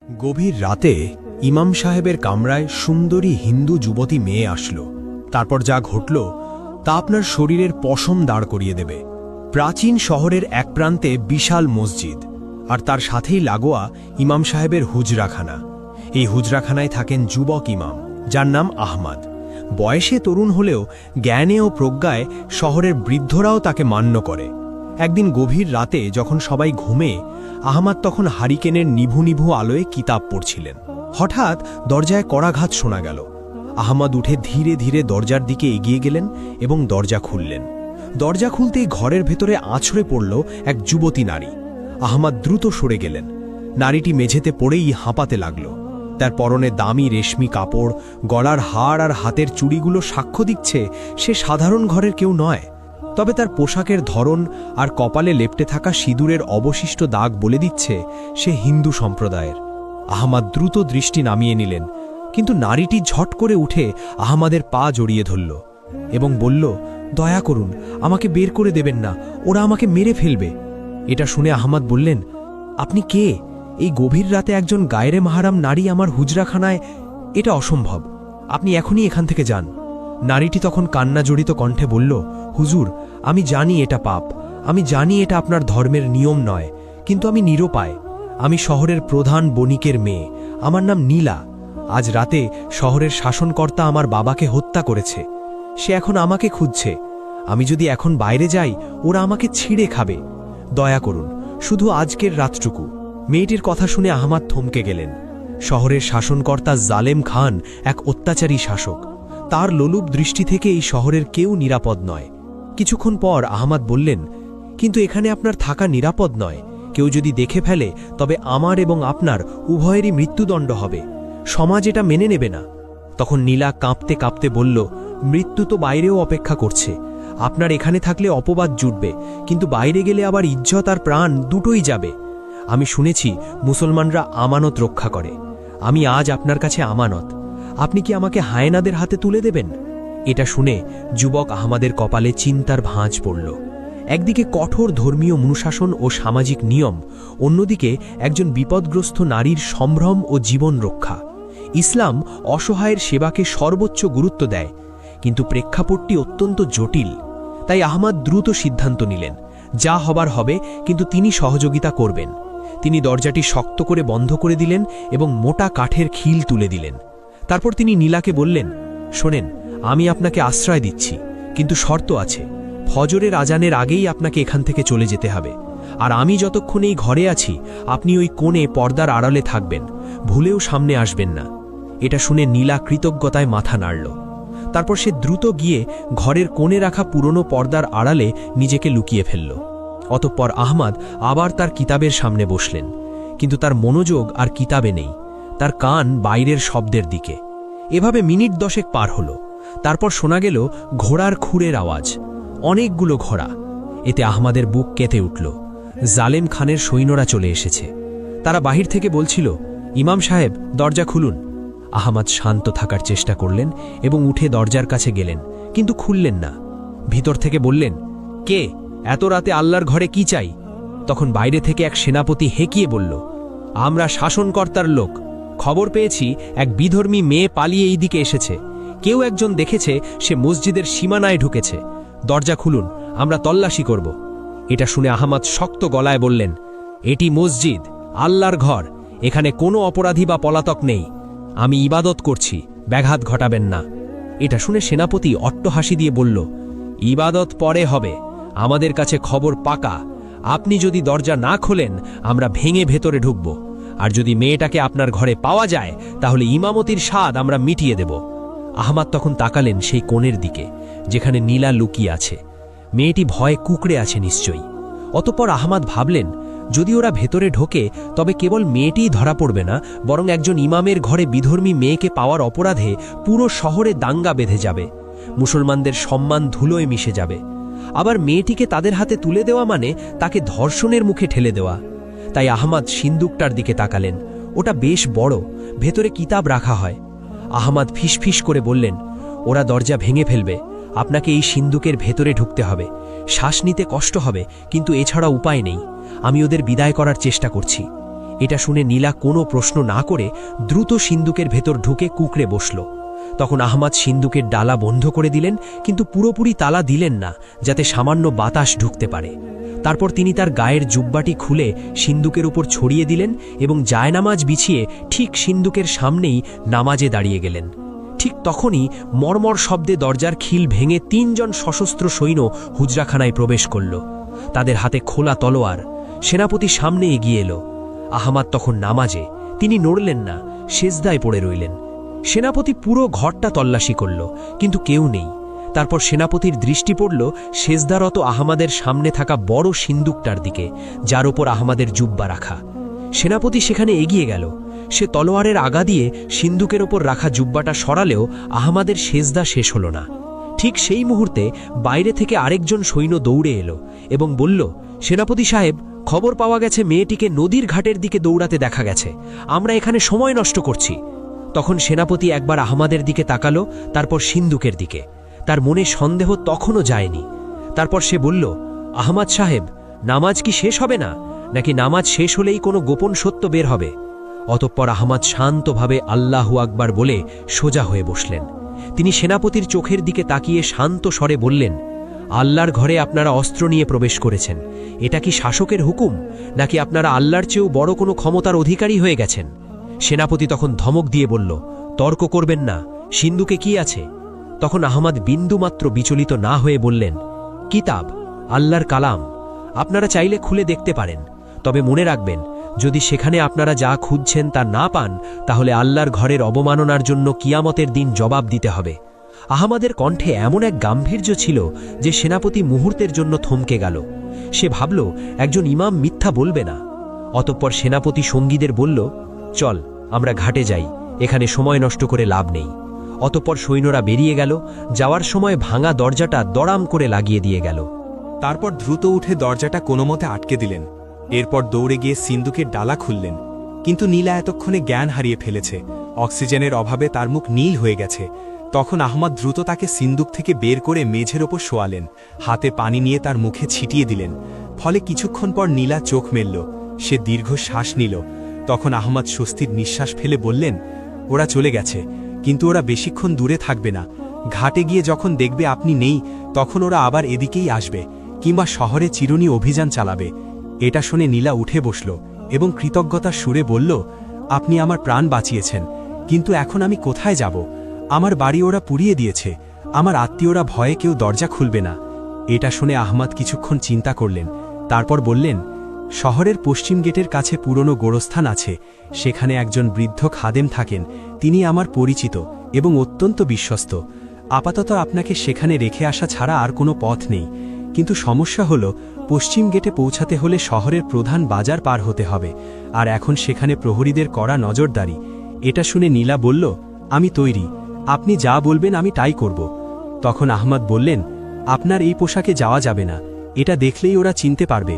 গভীর রাতে ইমাম সাহেবের কামরায় সুন্দরী হিন্দু যুবতী মেয়ে আসলো। তারপর যা ঘটল তা আপনার শরীরের পশম দাঁড় করিয়ে দেবে। প্রাচীন শহরের এক প্রান্তে বিশাল মসজিদ, আর তার সাথেই লাগোয়া ইমাম সাহেবের হুজরাখানা। এই হুজরাখানায় থাকেন যুবক ইমাম, যার নাম আহমদ। বয়সে তরুণ হলেও জ্ঞানে ও প্রজ্ঞায় শহরের বৃদ্ধরাও তাকে মান্য করে। একদিন গভীর রাতে যখন সবাই ঘুমে, আহমদ তখন হারিকেনের নিভু নিভু আলোয় কিতাব পড়ছিলেন। হঠাৎ দরজায় কড়াঘাত শোনা গেল। আহমদ উঠে ধীরে ধীরে দরজার দিকে এগিয়ে গেলেন এবং দরজা খুললেন। দরজা খুলতেই ঘরের ভেতরে আছড়ে পড়ল এক যুবতী নারী। আহমদ দ্রুত সরে গেলেন। নারীটি মেঝেতে পড়েই হাঁপাতে লাগল। তার পরনে দামি রেশমি কাপড়, গলার হাড় আর হাতের চুড়িগুলো সাক্ষ্য দিচ্ছে সে সাধারণ ঘরের কেউ নয়। তবে তার পোশাকের ধরন আর কপালে লেপ্টে থাকা সিঁদুরের অবশিষ্ট দাগ বলে দিচ্ছে সে হিন্দু সম্প্রদায়ের। আহমদ দ্রুত দৃষ্টি নামিয়ে নিলেন, কিন্তু নারীটি ঝট করে উঠে আহমদের পা জড়িয়ে ধরল এবং বলল, দয়া করুন, আমাকে বের করে দেবেন না, ওরা আমাকে মেরে ফেলবে। এটা শুনে আহমদ বললেন, আপনি কে? এই গভীর রাতে একজন গায়রে মাহারাম নারী আমার হুজরাখানায়? এটা অসম্ভব, আপনি এখনই এখান থেকে যান। নারীটি তখন কান্না জড়িত কণ্ঠে বলল, হুজুর, আমি জানি এটা পাপ, আমি জানি এটা আপনার ধর্মের নিয়ম নয়, কিন্তু আমি নিরুপায়। আমি শহরের প্রধান বণিকের মেয়ে, আমার নাম নীলা। আজ রাতে শহরের শাসনকর্তা আমার বাবাকে হত্যা করেছে। সে এখন আমাকে খুঁজছে। আমি যদি এখন বাইরে যাই, ওরা আমাকে ছিঁড়ে খাবে। দয়া করুন, শুধু আজকের রাতটুকু। মেয়েটির কথা শুনে আহমদ থমকে গেলেন। শহরের শাসনকর্তা জালেম খান এক অত্যাচারী শাসক। তার লোলুপ দৃষ্টি থেকে এই শহরের কেউ নিরাপদ নয়। কিছুক্ষণ পর আহমদ বললেন, কিন্তু এখানে আপনার থাকা নিরাপদ নয়। কেউ যদি দেখে ফেলে তবে আমার এবং আপনার উভয়েরই মৃত্যুদণ্ড হবে। সমাজ এটা মেনে নেবে না। তখন নীলা কাঁপতে কাঁপতে বলল, মৃত্যু তো বাইরেও অপেক্ষা করছে। আপনার এখানে থাকলে অপবাদ জুটবে, কিন্তু বাইরে গেলে আবার ইজ্জত আর প্রাণ দুটোই যাবে। আমি শুনেছি মুসলমানরা আমানত রক্ষা করে। আমি আজ আপনার কাছে আমানত। আপনি কি আমাকে হায়েনাদের হাতে তুলে দেবেন? এটা শুনে যুবক আহমদের কপালে চিন্তার ভাঁজ পড়ল। একদিকে কঠোর ধর্মীয় অনুশাসন ও সামাজিক নিয়ম, অন্যদিকে একজন বিপদগ্রস্ত নারীর সম্ভ্রম ও জীবন রক্ষা। ইসলাম অসহায়ের সেবাকে সর্বোচ্চ গুরুত্ব দেয়, কিন্তু প্রেক্ষাপটটি অত্যন্ত জটিল। তাই আহমদ দ্রুত সিদ্ধান্ত নিলেন, যা হবার হবে, কিন্তু তিনি সহযোগিতা করবেন। তিনি দরজাটি শক্ত করে বন্ধ করে দিলেন এবং মোটা কাঠের খিল তুলে দিলেন। তারপর তিনি নীলাকে বললেন, শোনেন, আমি আপনাকে আশ্রয় দিচ্ছি, কিন্তু শর্ত আছে। ফজরের আজানের আগেই আপনাকে এখান থেকে চলে যেতে হবে। আর আমি যতক্ষণ এই ঘরে আছি, আপনি ওই কোণে পর্দার আড়ালে থাকবেন, ভুলেও সামনে আসবেন না। এটা শুনে নীলা কৃতজ্ঞতায় মাথা নাড়ল। তারপর সে দ্রুত গিয়ে ঘরের কোণে রাখা পুরনো পর্দার আড়ালে নিজেকে লুকিয়ে ফেলল। অতঃপর আহমদ আবার তার কিতাবের সামনে বসলেন, কিন্তু তার মনোযোগ আর কিতাবে নেই, তার কান বাইরের শব্দের দিকে। এভাবে মিনিট 10 পার হল। তারপর শোনা গেল ঘোড়ার খুরের আওয়াজ, অনেকগুলো ঘোড়া। এতে আহমদের বুক কেঁপে উঠল। জালেম খানের সৈন্যরা চলে এসেছে। তারা বাহির থেকে বলছিল, ইমাম সাহেব, দরজা খুলুন। আহমদ শান্ত থাকার চেষ্টা করলেন এবং উঠে দরজার কাছে গেলেন, কিন্তু খুললেন না। ভিতর থেকে বললেন, কে? এত রাতে আল্লাহর ঘরে কি চাই? তখন বাইরে থেকে এক সেনাপতি হেঁকিয়ে বলল, আমরা শাসনকর্তার লোক। খবর পেয়েছি এক বিধর্মী মেয়ে পালিয়ে এই দিকে এসেছে। কেউ একজন দেখেছে সে মসজিদের সীমানায় ঢুকেছে। দরজা খুলুন, আমরা তল্লাশি করব। এটা শুনে আহমদ শক্ত গলায় বললেন, এটি মসজিদ, আল্লাহর ঘর। এখানে কোনো অপরাধী বা পলাতক নেই। আমি ইবাদত করছি, ব্যাঘাত ঘটাবেন না। এটা শুনে সেনাপতি অট্টহাসি দিয়ে বলল, ইবাদত পরে হবে, আমাদের কাছে খবর পাকা। আপনি যদি দরজা না খোলেন, আমরা ভেঙে ভেতরে ঢুকব। আর যদি মেয়েটাকে আপনার ঘরে পাওয়া যায়, তাহলে ইমামতির স্বাদ আমরা মিটিয়ে দেব। আহমদ তখন তাকালেন সেই কোণের দিকে, যেখানে নীলা লুকিয়ে আছে। মেয়েটি ভয়ে কুঁকড়ে আছে নিশ্চয়ই। অতঃপর আহমদ ভাবলেন, যদি ওরা ভেতরে ঢোকে, তবে কেবল মেয়েটিই ধরা পড়বে না, বরং একজন ইমামের ঘরে বিধর্মী মেয়েকে পাওয়ার অপরাধে পুরো শহরে দাঙ্গা বেঁধে যাবে। মুসলমানদের সম্মান ধুলোয় মিশে যাবে। আবার মেয়েটিকে তাদের হাতে তুলে দেওয়া মানে তাকে ধর্ষণের মুখে ঠেলে দেওয়া। তাই আহমদ সিন্দুকটার দিকে তাকালেন। ওটা বেশ বড়, ভেতরে কিতাব রাখা হয়। আহমদ ফিসফিস করে বললেন, ওরা দরজা ভেঙে ফেলবে, আপনাকে এই সিন্দুকের ভেতরে ঢুকতে হবে। শ্বাস নিতে কষ্ট হবে, কিন্তু এছাড়া উপায় নেই। আমি ওদের বিদায় করার চেষ্টা করছি। এটা শুনে নীলা কোনো প্রশ্ন না করে দ্রুত সিন্দুকের ভেতর ঢুকে কুঁকড়ে বসল। তখন আহমাদ সিন্দুকের ডালা বন্ধ করে দিলেন, কিন্তু পুরোপুরি তালা দিলেন না, যাতে সামান্য বাতাস ঢুকতে পারে। তারপর তিনি তার গায়ের জুব্বাটি খুলে সিন্দুকের উপর ছড়িয়ে দিলেন এবং জায়নামাজ বিছিয়ে ঠিক সিন্দুকের সামনেই নামাজে দাঁড়িয়ে গেলেন। ঠিক তখনই মর্মর শব্দে দরজার খিল ভেঙে ৩ জন সশস্ত্র সৈন্য হুজরাখানায় প্রবেশ করল। তাদের হাতে খোলা তলোয়ার। সেনাপতি সামনে এগিয়ে এলো। আহমাদ তখন নামাজে, তিনি নড়লেন না, সেজদায় পড়ে রইলেন। সেনাপতি পুরো ঘরটা তল্লাশি করল, কিন্তু কেউ নেই। তারপর সেনাপতির দৃষ্টি পড়ল সেজদারত আহমাদের সামনে থাকা বড় সিন্দুকটার দিকে, যার ওপর আহমাদের জুব্বা রাখা। সেনাপতি সেখানে এগিয়ে গেল। সে তলোয়ারের আগা দিয়ে সিন্দুকের ওপর রাখা জুব্বাটা সরালেও আহমাদের সেজদা শেষ হল না। ঠিক সেই মুহূর্তে বাইরে থেকে আরেকজন সৈন্য দৌড়ে এলো এবং বলল, সেনাপতি সাহেব, খবর পাওয়া গেছে মেয়েটিকে নদীর ঘাটের দিকে দৌড়াতে দেখা গেছে। আমরা এখানে সময় নষ্ট করছি। তখন সেনাপতি একবার আহমাদের দিকে তাকালো, তারপর সিন্দুকের দিকে। তার মনে সন্দেহ তখনও যায়নি। তারপর সে বলল, আহমাদ সাহেব, নামাজ কি শেষ হবে না, নাকি নামাজ শেষ হলেই কোনো গোপন সত্য বের হবে? অতঃপর আহমাদ শান্তভাবে আল্লাহু আকবার বলে সোজা হয়ে বসলেন। তিনি সেনাপতির চোখের দিকে তাকিয়ে শান্ত স্বরে বললেন, আল্লাহর ঘরে আপনারা অস্ত্র নিয়ে প্রবেশ করেছেন। এটা কি শাসকের হুকুম, নাকি আপনারা আল্লাহর চেয়েও বড় কোনো ক্ষমতার অধিকারী হয়ে গেছেন? সেনাপতি তখন ধমক দিয়ে বলল, তর্ক করবেন না, সিন্দুকে কি আছে? তখন আহমাদ বিন্দুমাত্র বিচলিত না হয়ে বললেন, কিতাব, আল্লাহর কালাম। আপনারা চাইলে খুলে দেখতে পারেন, তবে মনে রাখবেন, যদি সেখানে আপনারা যা খুঁজছেন তা না পান, তাহলে আল্লাহর ঘরের অবমাননার জন্য কিয়ামতের দিন জবাব দিতে হবে। আহমাদের কণ্ঠে এমন এক গাম্ভীর্য ছিল যে সেনাপতি মুহূর্তের জন্য থমকে গেল। সে ভাবল, একজন ইমাম মিথ্যা বলবে না। অতঃপর সেনাপতি সঙ্গীদের বলল, চল, আমরা ঘাটে যাই, এখানে সময় নষ্ট করে লাভ নেই। অতঃপর সৈন্যরা বেরিয়ে গেল। যাওয়ার সময় ভাঙা দরজাটা দড়াম করে লাগিয়ে দিয়ে গেল। তারপর দ্রুত উঠে দরজাটা কোনোমতে আটকে দিলেন। এরপর দৌড়ে গিয়ে সিন্দুকের ডালা খুললেন। কিন্তু নীলা এতক্ষণে জ্ঞান হারিয়ে ফেলেছে। অক্সিজেনের অভাবে তার মুখ নীল হয়ে গেছে। তখন আহমাদ দ্রুত তাকে সিন্দুক থেকে বের করে মেঝের ওপর শোয়ালেন। হাতে পানি নিয়ে তার মুখে ছিটিয়ে দিলেন। ফলে কিছুক্ষণ পর নীলা চোখ মেলল। সে দীর্ঘ শ্বাস নিল। তখন আহমাদ স্বস্তির নিঃশ্বাস ফেলে বললেন, ওরা চলে গেছে, কিন্তু ওরা বেশিক্ষণ দূরে থাকবে না। ঘাটে গিয়ে যখন দেখবে আপনি নেই, তখন ওরা আবার এদিকেই আসবে, কিংবা শহরে চিরুনি অভিযান চালাবে। এটা শুনে নীলা উঠে বসল এবং কৃতজ্ঞতার সুরে বলল, আপনি আমার প্রাণ বাঁচিয়েছেন, কিন্তু এখন আমি কোথায় যাব? আমার বাড়ি ওরা পুড়িয়ে দিয়েছে। আমার আত্মীয়রা ভয়ে কেউ দরজা খুলবে না। এটা শুনে আহমাদ কিছুক্ষণ চিন্তা করলেন। তারপর বললেন, শহরের পশ্চিম গেটের কাছে পুরনো গোরস্থান আছে। সেখানে একজন বৃদ্ধ খাদেম থাকেন। তিনি আমার পরিচিত এবং অত্যন্ত বিশ্বস্ত। আপাতত আপনাকে সেখানে রেখে আসা ছাড়া আর কোনো পথ নেই। কিন্তু সমস্যা হলো, পশ্চিম গেটে পৌঁছাতে হলে শহরের প্রধান বাজার পার হতে হবে, আর এখন সেখানে প্রহরীদের কড়া নজরদারি। এটা শুনে নীলা বলল, আমি তৈরি, আপনি যা বলবেন আমি তাই করব। তখন আহমাদ বললেন, আপনার এই পোশাকে যাওয়া যাবে না, এটা দেখলেই ওরা চিনতে পারবে।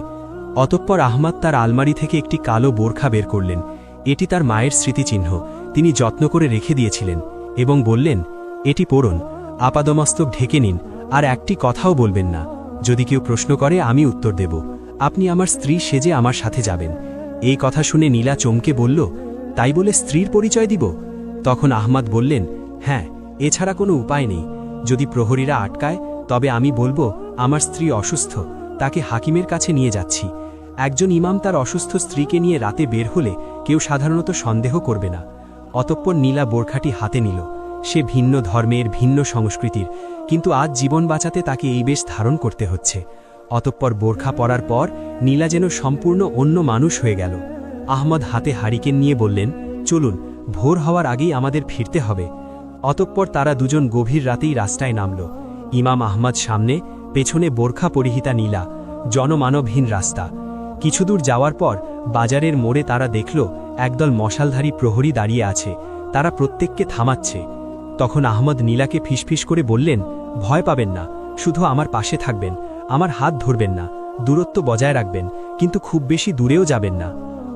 অতঃপর আহমাদ তার আলমারি থেকে একটি কালো বোরখা বের করলেন। এটি তার মায়ের স্মৃতিচিহ্ন, তিনি যত্ন করে রেখে দিয়েছিলেন, এবং বললেন, এটি পরুন, আপাদমস্তক ঢেকে নিন, আর একটি কথাও বলবেন না। যদি কেউ প্রশ্ন করে আমি উত্তর দেব। আপনি আমার স্ত্রী সেজে আমার সাথে যাবেন। এই কথা শুনে নীলা চমকে বলল, তাই বলে স্ত্রীর পরিচয় দিব? তখন আহমাদ বললেন, হ্যাঁ, এছাড়া কোনো উপায় নেই। যদি প্রহরীরা আটকায়, তবে আমি বলবো আমার স্ত্রী অসুস্থ, তাকে হাকিমের কাছে নিয়ে যাচ্ছি। একজন ইমাম তার অসুস্থ স্ত্রীকে নিয়ে রাতে বের হলে কেউ সাধারণত সন্দেহ করবে না। অতঃপর নীলা বোরখাটি হাতে নিল। সে ভিন্ন ধর্মের, ভিন্ন সংস্কৃতির, কিন্তু আজ জীবন বাঁচাতে তাকে এই বেশ ধারণ করতে হচ্ছে। অতঃপর বোরখা পরার পর নীলা যেন সম্পূর্ণ অন্য মানুষ হয়ে গেল। আহমদ হাতে হারিকেন নিয়ে বললেন, চলুন, ভোর হওয়ার আগেই আমাদের ফিরতে হবে। অতঃপর তারা দুজন গভীর রাতেই রাস্তায় নামল। ইমাম আহমদ সামনে, পেছনে বোরখা পরিহিতা নীলা। জনমানবহীন রাস্তা। কিছুদূর যাওয়ার পর বাজারের মোড়ে তারা দেখল একদল মশালধারী প্রহরী দাঁড়িয়ে আছে। তারা প্রত্যেককে থামাচ্ছে। তখন আহমদ নীলাকে ফিসফিস করে বললেন, ভয় পাবেন না, শুধু আমার পাশে থাকবেন, আমার হাত ধরবেন না, দূরত্ব বজায় রাখবেন, কিন্তু খুব বেশি দূরেও যাবেন না।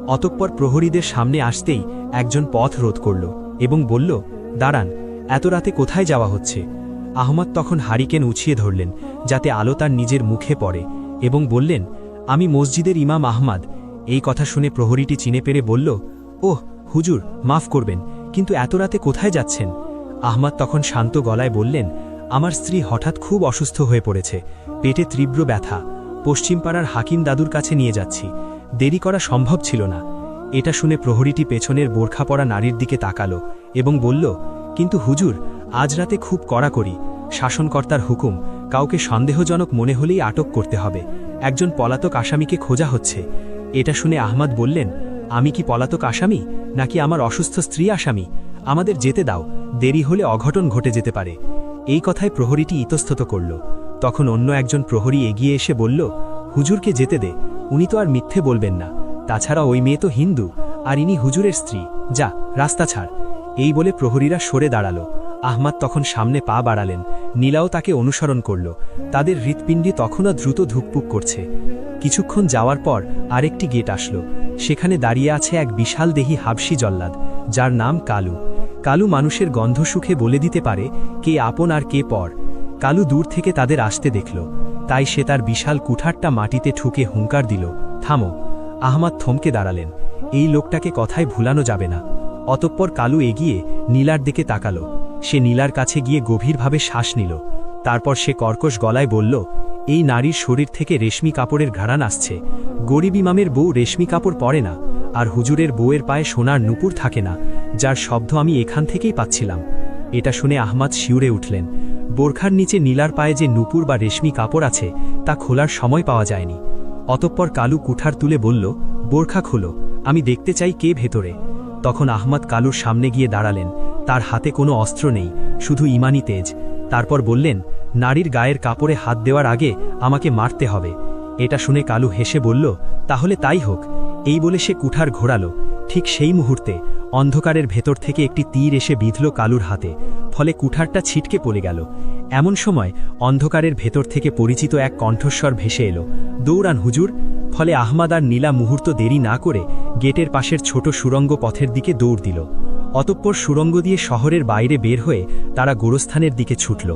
অতঃপর প্রহরীদের সামনে আসতেই একজন পথ রোধ করল এবং বলল, দাঁড়ান, এত রাতে কোথায় যাওয়া হচ্ছে? আহমদ তখন হারিকেন উছিয়ে ধরলেন, যাতে আলো তার নিজের মুখে পড়ে, এবং বললেন, আমি মসজিদের ইমাম আহমদ। এই কথা শুনে প্রহরীটি চিনে পেরে বলল, ওহ হুজুর, মাফ করবেন, কিন্তু এত রাতে কোথায় যাচ্ছেন? আহমাদ তখন শান্ত গলায় বললেন, আমার স্ত্রী হঠাৎ খুব অসুস্থ হয়ে পড়েছে, পেটে তীব্র ব্যথা, পশ্চিম পাড়ার হাকিম দাদুর কাছে নিয়ে যাচ্ছি, দেরি করা সম্ভব ছিল না। এটা শুনে প্রহরীটি পেছনের বোরখা পরা নারীর দিকে তাকালো এবং বলল, কিন্তু হুজুর, আজ রাতে খুব কড়াকড়ি, শাসনকর্তার হুকুম, কাউকে সন্দেহজনক মনে হলেই আটক করতে হবে, একজন পলাতক আসামিকে খোঁজা হচ্ছে। এটা শুনে আহমাদ বললেন, আমি কি পলাতক আসামি, নাকি আমার অসুস্থ স্ত্রী আসামি? আমাদের যেতে দাও, দেরি হলে অঘটন ঘটে যেতে পারে। এই কথায় প্রহরীটি ইতস্তত করল। তখন অন্য একজন প্রহরী এগিয়ে এসে বলল, হুজুরকে যেতে দে, উনি তো আর মিথ্যে বলবেন না, তাছাড়া ওই মেয়ে তো হিন্দু, আর ইনি হুজুরের স্ত্রী, যা রাস্তা ছাড়। এই বলে প্রহরীরা সরে দাঁড়ালো। আহমাদ তখন সামনে পা বাড়ালেন, নীলাও তাকে অনুসরণ করল। তাদের হৃৎপিণ্ডি তখনও দ্রুত ধুকপুক করছে। কিছুক্ষণ যাওয়ার পর আরেকটি গেট আসলো। সেখানে দাঁড়িয়ে আছে এক বিশাল দেহী হাবশি জল্লাদ, যার নাম কালু। কালু মানুষের গন্ধ সুখে বলে দিতে পারে কে আপন আর কে পর। কালু দূর থেকে তাদের আসতে দেখল, তাই সে তার বিশাল কুঠারটা মাটিতে ঠুকে হুঙ্কার দিল, থামো। আহমাদ থমকে দাঁড়ালেন, এই লোকটাকে কথায় ভুলানো যাবে না। অতঃপর কালু এগিয়ে নীলার দিকে তাকালো। সে নীলার কাছে গিয়ে গভীরভাবে শ্বাস নিল। তারপর সে কর্কশ গলায় বলল, এই নারীর শরীর থেকে রেশমি কাপড়ের ঘ্রাণ আসছে। গরিব ইমামের বউ রেশমি কাপড় পরে না, আর হুজুরের বউয়ের পায়ে সোনার নুপুর থাকে না, যার শব্দ আমি এখান থেকেই পাচ্ছিলাম। এটা শুনে আহমাদ শিউরে উঠলেন। বোরখার নিচে নীলার পায়ে যে নুপুর বা রেশমি কাপড় আছে তা খোলার সময় পাওয়া যায়নি। অতঃপর কালু কুঠার তুলে বলল, বোরখা খোলো, আমি দেখতে চাই কে ভেতরে। তখন আহমাদ কালুর সামনে গিয়ে দাঁড়ালেন। তার হাতে কোনো অস্ত্র নেই, শুধু ইমানি তেজ। তারপর বললেন, নারীর গায়ের কাপড়ে হাত দেওয়ার আগে আমাকে মারতে হবে। এটা শুনে কালু হেসে বলল, তাহলে তাই হোক। এই বলে সে কুঠার ঘোরালো। ঠিক সেই মুহূর্তে অন্ধকারের ভেতর থেকে একটি তীর এসে বিঁধল কালুর হাতে, ফলে কুঠারটা ছিটকে পড়ে গেল। এমন সময় অন্ধকারের ভেতর থেকে পরিচিত এক কণ্ঠস্বর ভেসে এলো, দৌড়ান হুজুর। ফলে আহমাদ আর নীলা মুহূর্ত দেরি না করে গেটের পাশের ছোট সুড়ঙ্গ পথের দিকে দৌড় দিল। অতঃপর সুড়ঙ্গ দিয়ে শহরের বাইরে বের হয়ে তারা গোরস্থানের দিকে ছুটল।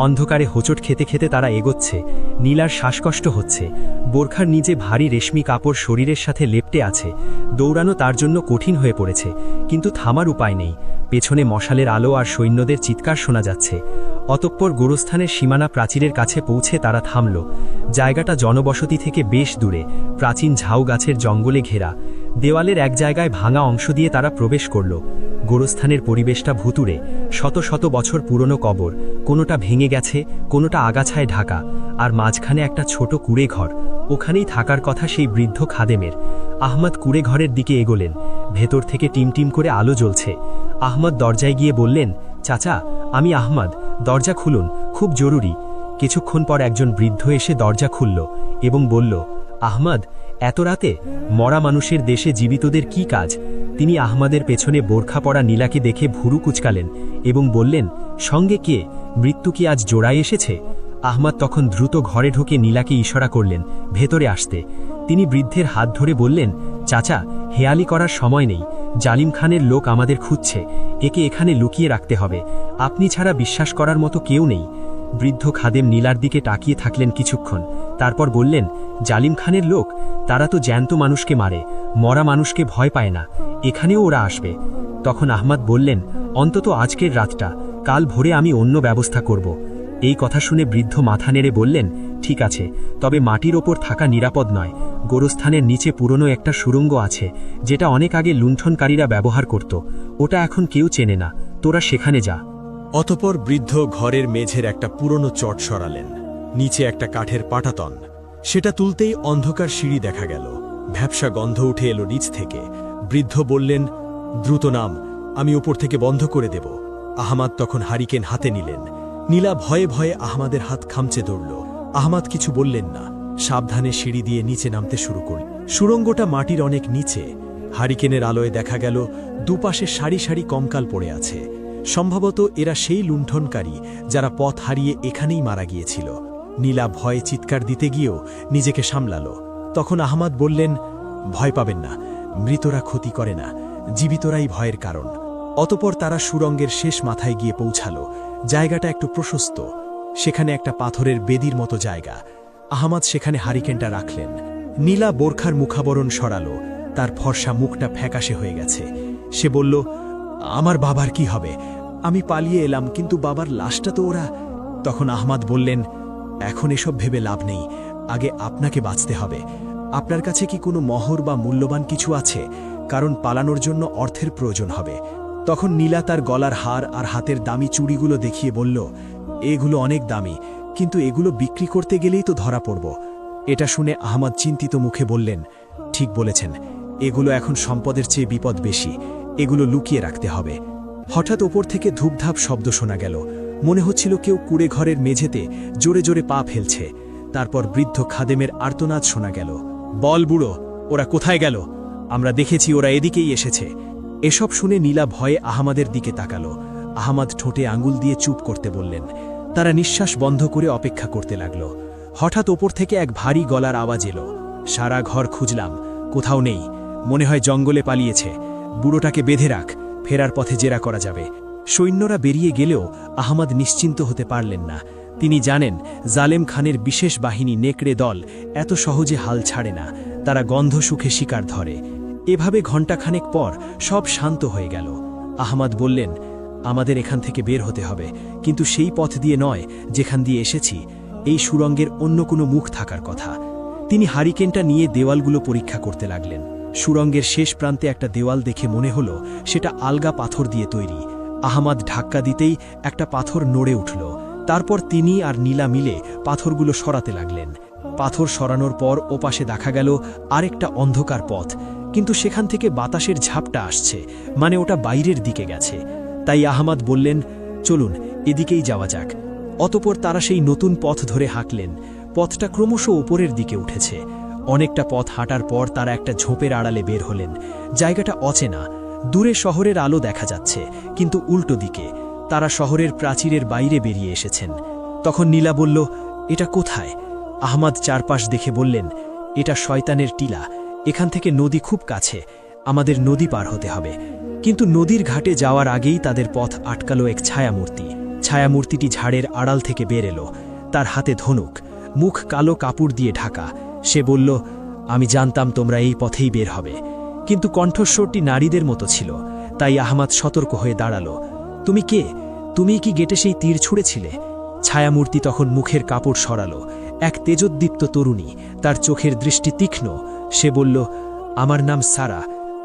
অন্ধকারে হোঁচট খেতে খেতে তারা এগোচ্ছে। নীলার শ্বাসকষ্ট হচ্ছে, বোরখার নিচে ভারী রেশমি কাপড় শরীরের সাথে লেপ্টে আছে। দৌড়ানো তার জন্য কঠিন হয়ে পড়েছে, কিন্তু থামার উপায় নেই। পেছনে মশালের আলো আর সৈন্যদের চিৎকার শোনা যাচ্ছে। অতঃপর গোরস্থানের সীমানা প্রাচীরের কাছে পৌঁছে তারা থামল। জায়গাটা জনবসতি থেকে বেশ দূরে, প্রাচীন ঝাউ গাছের জঙ্গলে ঘেরা। দেওয়ালের এক জায়গায় ভাঙা অংশ দিয়ে তারা প্রবেশ করল। গোরস্থানের পরিবেশটা ভুতুড়ে, শত শত বছর পুরনো কবর, কোনোটা ভেঙে গেছে, কোনোটা আগাছায় ঢাকা, আর মাঝখানে একটা ছোট কুঁড়ে ঘর। ওখানেই থাকার কথা সেই বৃদ্ধ খাদেমের। আহমদ কুঁড়ে ঘরের দিকে এগোলেন। ভেতর থেকে টিমটিম করে আলো জ্বলছে। আহমদ দরজায় গিয়ে বললেন, চাচা, আমি আহমদ, দরজা খুলুন, খুব জরুরি। কিছুক্ষণ পর একজন বৃদ্ধ এসে দরজা খুলল এবং বলল, আহমদ, এত রাতে মরা মানুষের দেশে জীবিতদের কি কাজ? তিনি আহমদের পেছনে বোরখা পরা নীলাকে দেখে ভুরু কুচকালেন এবং বললেন, সঙ্গে কে? মৃত্যু কি আজ জোড়ায় এসেছে? আহমদ তখন দ্রুত ঘরে ঢুকে নীলাকে ইশারা করলেন ভেতরে আসতে। তিনি বৃদ্ধের হাত ধরে বললেন, চাচা, হেয়ালি করার সময় নেই, জালিম খানের লোক আমাদের খুঁজছে, একে এখানে লুকিয়ে রাখতে হবে, আপনি ছাড়া বিশ্বাস করার মতো কেউ নেই। বৃদ্ধ খাদেম নীলার দিকে তাকিয়ে থাকলেন কিছুক্ষণ, তারপর বললেন, জালিম খানের লোক? তারা তো জ্যান্ত মানুষকে মারে, মরা মানুষকে ভয় পায় না, এখানেও ওরা আসবে। তখন আহমদ বললেন, অন্তত আজকের রাতটা, কাল ভোরে আমি অন্য ব্যবস্থা করব। এই কথা শুনে বৃদ্ধ মাথা নেড়ে বললেন, ঠিক আছে, তবে মাটির ওপর থাকা নিরাপদ নয়। গোরস্থানের নিচে পুরনো একটা সুড়ঙ্গ আছে, যেটা অনেক আগে লুণ্ঠনকারীরা ব্যবহার করত, ওটা এখন কেউ চেনে না, তোরা সেখানে যা। অতপর বৃদ্ধ ঘরের মেঝের একটা পুরনো চট সরালেন। নিচে একটা কাঠের পাটাতন, সেটা তুলতেই অন্ধকার সিঁড়ি দেখা গেল। ভ্যাপসা গন্ধ উঠে এলো নিচ থেকে। বৃদ্ধ বললেন, দ্রুত নাম, আমি উপর থেকে বন্ধ করে দেব। আহমাদ তখন হারিকেন হাতে নিলেন। নীলা ভয়ে ভয়ে আহমাদের হাত খামচে ধরল। আহমাদ কিছু বললেন না, সাবধানে সিঁড়ি দিয়ে নিচে নামতে শুরু করল। সুড়ঙ্গটা মাটির অনেক নিচে। হারিকেনের আলোয় দেখা গেল দুপাশে সারি সারি কঙ্কাল পড়ে আছে। সম্ভবত এরা সেই লুণ্ঠনকারী যারা পথ হারিয়ে এখানেই মারা গিয়েছিল। নীলা ভয়ে চিৎকার দিতে গিয়েও নিজেকে সামলালো। তখন আহমাদ বললেন, ভয় পাবেন না, মৃতরা ক্ষতি করে না, জীবিতরাই ভয়ের কারণ। অতপর তারা সুড়ঙ্গের শেষ মাথায় গিয়ে পৌঁছালো। জায়গাটা একটু প্রশস্ত, সেখানে একটা পাথরের বেদির মতো জায়গা। আহমাদ সেখানে হারিকেনটা রাখলেন। নীলা বোরখার মুখাবরণ সরালো, তার ফর্সা মুখটা ফ্যাকাশে হয়ে গেছে। সে বলল, আমার বাবার কি হবে? আমি পালিয়ে এলাম, কিন্তু বাবার লাশটা তো ওরা। তখন আহমাদ বললেন, এখন এসব ভেবে লাভ নেই, আগে আপনাকে বাঁচতে হবে। আপনার কাছে কি কোনো মোহর বা মূল্যবান কিছু আছে? কারণ পালানোর জন্য অর্থের প্রয়োজন হবে। তখন নীলা তার গলার হার আর হাতের দামি চুড়িগুলো দেখিয়ে বলল, এগুলো অনেক দামি, কিন্তু এগুলো বিক্রি করতে গেলেই তো ধরা পড়ব। এটা শুনে আহমদ চিন্তিত মুখে বললেন, ঠিক বলেছেন, এগুলো এখন সম্পদের চেয়ে বিপদ বেশি, এগুলো লুকিয়ে রাখতে হবে। হঠাৎ ওপর থেকে ধূপধাপ শব্দ শোনা গেল, মনে হচ্ছিল কেউ কুড়ে ঘরের মেঝেতে জোরে জোরে পা ফেলছে। তারপর বৃদ্ধ খাদেমের আর্তনাদ শোনা গেল, বল বুড়ো, ওরা কোথায় গেল? আমরা দেখেছি ওরা এদিকেই এসেছে। এসব শুনে নীলা ভয়ে আহমাদের দিকে তাকালো। আহমাদ ঠোঁটে আঙুল দিয়ে চুপ করতে বললেন। তারা নিঃশ্বাস বন্ধ করে অপেক্ষা করতে লাগল। হঠাৎ ওপর থেকে এক ভারী গলার আওয়াজ এলো, সারা ঘর খুঁজলাম, কোথাও নেই, মনে হয় জঙ্গলে পালিয়েছে। বুড়োটাকে বেঁধে রাখ, ফেরার পথে জেরা করা যাবে। সৈন্যরা বেরিয়ে গেলেও আহমদ নিশ্চিন্ত হতে পারলেন না। তিনি জানেন, জালেম খানের বিশেষ বাহিনী নেকড়ে দল এত সহজে হাল ছাড়ে না, তারা গন্ধ সুখে শিকার ধরে। এভাবে ঘণ্টাখানেক পর সব শান্ত হয়ে গেল। আহমদ বললেন, আমাদের এখান থেকে বের হতে হবে, কিন্তু সেই পথ দিয়ে নয় যেখান দিয়ে এসেছি। এই সুড়ঙ্গের অন্য কোনো মুখ থাকার কথা। তিনি হারিকেনটা নিয়ে দেওয়ালগুলো পরীক্ষা করতে লাগলেন। সুড়ঙ্গের শেষ প্রান্তে একটা দেওয়াল দেখে মনে হলো সেটা আলগা পাথর দিয়ে তৈরি। আহমদ ধাক্কা দিতেই একটা পাথর নড়ে উঠল। তারপর তিনি আর নীলা মিলে পাথরগুলো সরাতে লাগলেন। পাথর সরানোর পর ওপাশে দেখা গেল আরেকটা অন্ধকার পথ, কিন্তু সেখান থেকে বাতাসের ঝাপটা আসছে, মানে ওটা বাইরের দিকে গেছে। তাই আহমদ বললেন, চলুন এদিকেই যাওয়া যাক। অতপর তারা সেই নতুন পথ ধরে হাঁটলেন। পথটা ক্রমশ ওপরের দিকে উঠেছে। অনেকটা পথ হাঁটার পর তারা একটা ঝোপের আড়ালে বের হলেন। জায়গাটা অচেনা, দূরে শহরের আলো দেখা যাচ্ছে, কিন্তু উল্টো দিকে। তারা শহরের প্রাচীরের বাইরে বেরিয়ে এসেছেন। তখন নীলা বলল, এটা কোথায়? আহমদ চারপাশ দেখে বললেন, এটা শয়তানের টিলা, এখান থেকে নদী খুব কাছে, আমাদের নদী পার হতে হবে। কিন্তু নদীর ঘাটে যাওয়ার আগেই তাদের পথ আটকালো এক ছায়ামূর্তি। ছায়ামূর্তিটি ঝাড়ের আড়াল থেকে বের এলো, তার হাতে ধনুক, মুখ কালো কাপড় দিয়ে ঢাকা। সে বলল, আমি জানতাম তোমরা এই পথেই বের হবে। কিন্তু কণ্ঠস্বরটি নারীদের মতো ছিল। তাই আহমদ সতর্ক হয়ে দাঁড়ালো। তুমি কে? তুমি কি গেটে সেই তীর ছুঁড়েছিলে? ছায়ামূর্তি তখন মুখের কাপড় সরালো। এক তেজোদ্দীপ্ত তরুণী, তার চোখের দৃষ্টি তীক্ষ্ণ। সে বলল, আমার নাম সারা,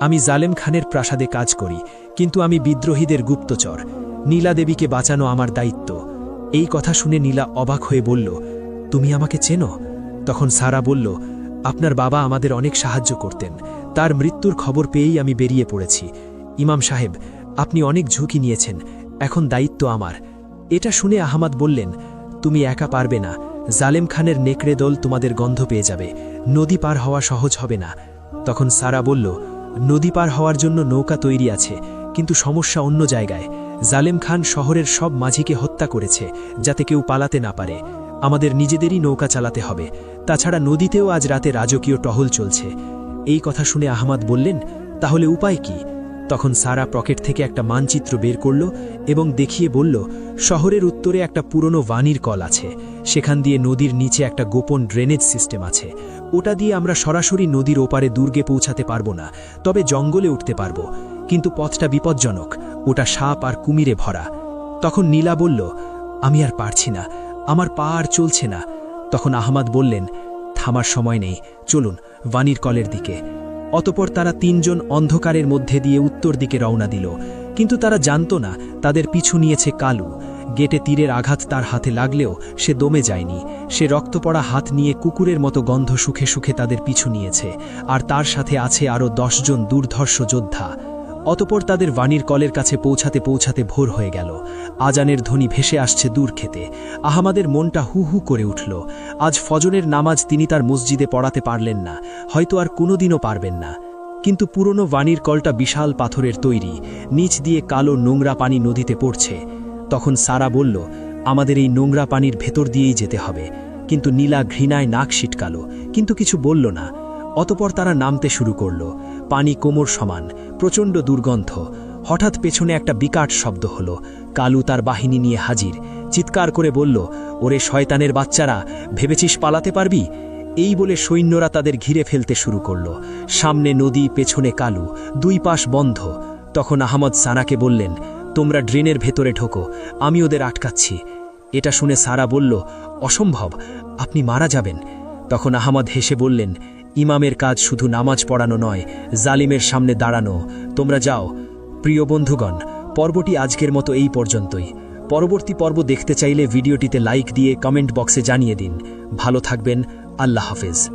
আমি জালেম খানের প্রাসাদে কাজ করি, কিন্তু আমি বিদ্রোহীদের গুপ্তচর। নীলা দেবীকে বাঁচানো আমার দায়িত্ব। এই কথা শুনে নীলা অবাক হয়ে বলল, তুমি আমাকে চেনো? তখন সারা বলল, আপনার বাবা আমাদের অনেক সাহায্য করতেন, তার মৃত্যুর খবর পেয়েই আমি বেরিয়ে পড়েছি। ইমাম সাহেব, আপনি অনেক ঝুঁকি নিয়েছেন, এখন দায়িত্ব আমার। এটা শুনে আহমদ বললেন, তুমি একা পারবে না, জালেম খানের নেকড়ে দল তোমাদের গন্ধ পেয়ে যাবে, নদী পার হওয়া সহজ হবে না। তখন সারা বলল, নদী পার হওয়ার জন্য নৌকা তৈরি আছে, কিন্তু সমস্যা অন্য জায়গায়। জালেম খান শহরের সব মাঝিকে হত্যা করেছে, যাতে কেউ পালাতে না পারে। আমাদের নিজেদেরই নৌকা চালাতে হবে, তাছাড়া নদীতেও আজ রাতে রাজকীয় টহল চলছে। এই কথা শুনে আহমদ বললেন, তাহলে উপায় কি? তখন সারা পকেট থেকে একটা মানচিত্র বের করল এবং দেখিয়ে বলল, শহরের উত্তরে একটা পুরনো ভানির কল আছে, সেখান দিয়ে নদীর নিচে একটা গোপন ড্রেনেজ সিস্টেম আছে। ওটা দিয়ে আমরা সরাসরি নদীর ওপারে দুর্গে পৌঁছাতে পারবো না, তবে জঙ্গলে উঠতে পারবো। কিন্তু পথটা বিপজ্জনক, ওটা সাপ আর কুমিরে ভরা। তখন নীলা বলল, আমি আর পারছি না, আমার পা আর চলছে না। তখন আহমদ বললেন, থামার সময় নেই, চলুন ভানির কলের দিকে। অতপর তারা তিনজন অন্ধকারের মধ্যে দিয়ে উত্তর দিকে রওনা দিল, কিন্তু তারা জানত না তাদের পিছু নিয়েছে কালু। গেটে তীরের আঘাত তার হাতে লাগলেও সে দমে যায়নি। সে রক্ত পড়া হাত নিয়ে কুকুরের মতো গন্ধ সুখে সুখে তাদের পিছু নিয়েছে, আর তার সাথে আছে আরও 10 জন দুর্ধর্ষ যোদ্ধা। অতপর তাদের ভানির কলের কাছে পৌঁছাতে পৌঁছাতে ভোর হয়ে গেল। আজানের ধ্বনি ভেসে আসছে দূর খেতে। আহমদের মনটা হু হু করে উঠল। আজ ফজরের নামাজ তিনি তার মসজিদে পড়াতে পারলেন না, হয়তো আর কোনোদিনও পারবেন না। কিন্তু পুরনো ভানির কলটা বিশাল পাথরের তৈরি, নিচ দিয়ে কালো নোংরা পানি নদীতে পড়ছে। তখন সারা বলল, আমাদের এই নোংরা পানির ভেতর দিয়েই যেতে হবে। কিন্তু নীলা ঘৃণায় নাক সিটকালো, কিন্তু কিছু বলল না। অতপর তারা নামতে শুরু করল। পানি কোমর সমান, প্রচণ্ড দুর্গন্ধ। হঠাৎ পেছনে একটা বিকট শব্দ হলো। কালু তার বাহিনী নিয়ে হাজির। চিৎকার করে বলল, ওরে শয়তানের বাচ্চারা, ভেবেছিস পালাতে পারবি? এই বলে সৈন্যরা তাদের ঘিরে ফেলতে শুরু করল। সামনে নদী, পেছনে কালু, দুই পাশ বন্ধ। তখন আহমদ সারাকে বললেন, তোমরা ড্রেনের ভেতরে ঢোকো, আমি ওদের আটকাচ্ছি। এটা শুনে সারা বলল, অসম্ভব, আপনি মারা যাবেন। তখন আহমদ হেসে বললেন, ইমামের কাজ শুধু নামাজ পড়ানো নয়, জালিমের সামনে দাঁড়ানো। তোমরা যাও। প্রিয় বন্ধুগণ, পর্বটি আজকের মতো এই পর্যন্তই। পরবর্তী পর্ব দেখতে চাইলে ভিডিওটিতে লাইক দিয়ে কমেন্ট বক্সে জানিয়ে দিন। ভালো থাকবেন। আল্লাহ হাফেজ।